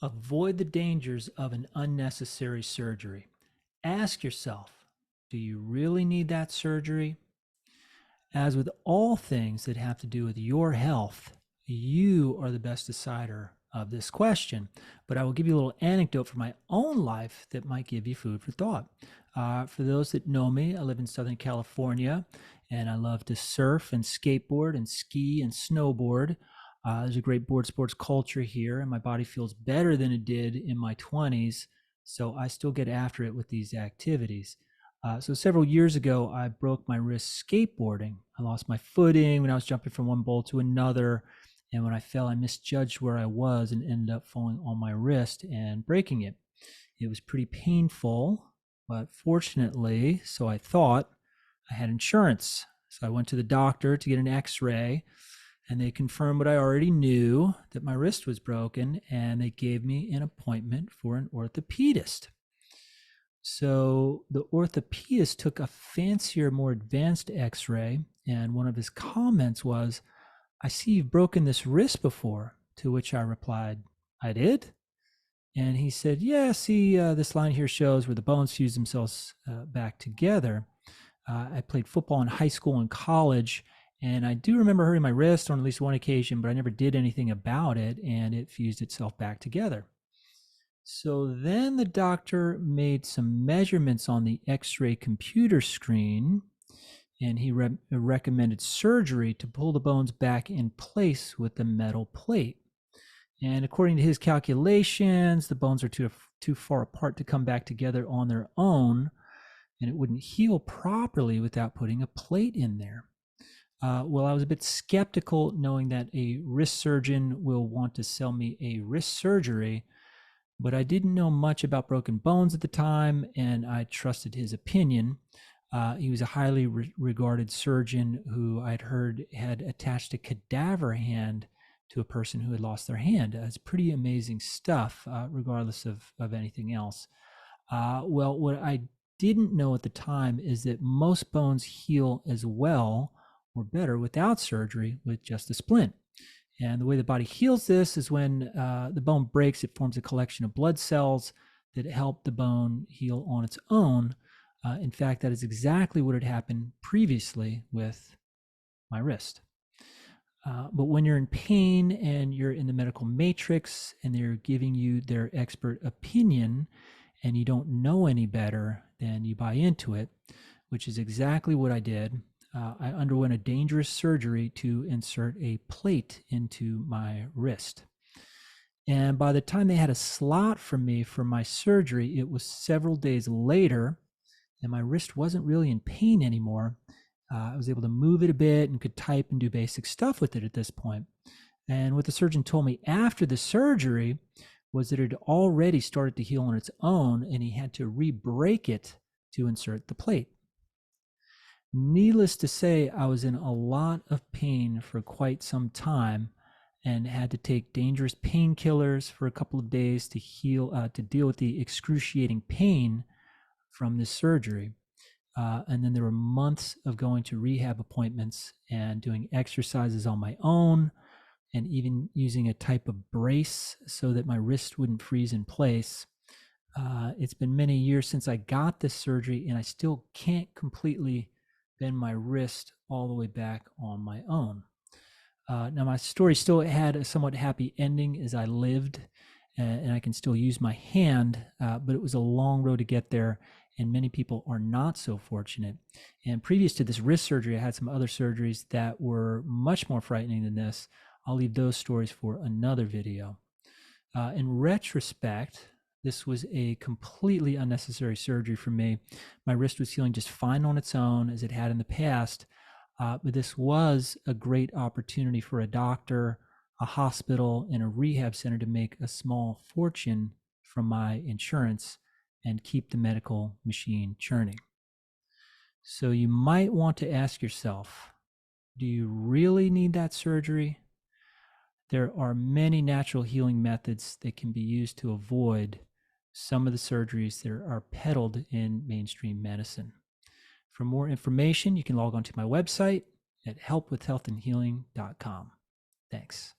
Avoid the dangers of an unnecessary surgery. Ask yourself, do you really need that surgery? As with all things that have to do with your health, you are the best decider of this question. But I will give you a little anecdote from my own life that might give you food for thought. For those that know me, I live in Southern California and I love to surf and skateboard and ski and snowboard. There's a great board sports culture here, and my body feels better than it did in my 20s. So I still get after it with these activities. So several years ago, I broke my wrist skateboarding. I lost my footing when I was jumping from one bowl to another. And when I fell, I misjudged where I was and ended up falling on my wrist and breaking it. It was pretty painful, but fortunately, so I thought, I had insurance. So I went to the doctor to get an x-ray, and they confirmed what I already knew, that my wrist was broken, and they gave me an appointment for an orthopedist. So the orthopedist took a fancier, more advanced x-ray, and one of his comments was, "I see you've broken this wrist before," to which I replied, "I did?" And he said, "Yeah, see, this line here shows where the bones fuse themselves back together. I played football in high school and college, and I do remember hurting my wrist on at least one occasion, but I never did anything about it, and it fused itself back together." So then the doctor made some measurements on the x-ray computer screen, and he recommended surgery to pull the bones back in place with the metal plate. And according to his calculations, the bones are too far apart to come back together on their own, and it wouldn't heal properly without putting a plate in there. Well, I was a bit skeptical, knowing that a wrist surgeon will want to sell me a wrist surgery, but I didn't know much about broken bones at the time, and I trusted his opinion. He was a highly regarded surgeon who I'd heard had attached a cadaver hand to a person who had lost their hand. It's pretty amazing stuff, regardless of anything else. Well, what I didn't know at the time is that most bones heal as well or better without surgery with just a splint. And the way the body heals this is when the bone breaks, it forms a collection of blood cells that help the bone heal on its own. In fact, that is exactly what had happened previously with my wrist. But when you're in pain and you're in the medical matrix and they're giving you their expert opinion and you don't know any better, then you buy into it, which is exactly what I did. I underwent a dangerous surgery to insert a plate into my wrist. And by the time they had a slot for me for my surgery, it was several days later, and my wrist wasn't really in pain anymore. I was able to move it a bit and could type and do basic stuff with it at this point. And what the surgeon told me after the surgery was that it had already started to heal on its own, and he had to re-break it to insert the plate. Needless to say, I was in a lot of pain for quite some time and had to take dangerous painkillers for a couple of days to deal with the excruciating pain from this surgery. And then there were months of going to rehab appointments and doing exercises on my own, and even using a type of brace so that my wrist wouldn't freeze in place. It's been many years since I got this surgery, and I still can't completely bend my wrist all the way back on my own. Now, my story still had a somewhat happy ending as I lived, and I can still use my hand, but it was a long road to get there, and many people are not so fortunate. And previous to this wrist surgery, I had some other surgeries that were much more frightening than this. I'll leave those stories for another video. In retrospect, this was a completely unnecessary surgery for me. My wrist was healing just fine on its own, as it had in the past, but this was a great opportunity for a doctor, a hospital, and a rehab center to make a small fortune from my insurance and keep the medical machine churning. So you might want to ask yourself, do you really need that surgery? There are many natural healing methods that can be used to avoid some of the surgeries that are peddled in mainstream medicine. For more information, you can log on to my website at helpwithhealthandhealing.com. Thanks.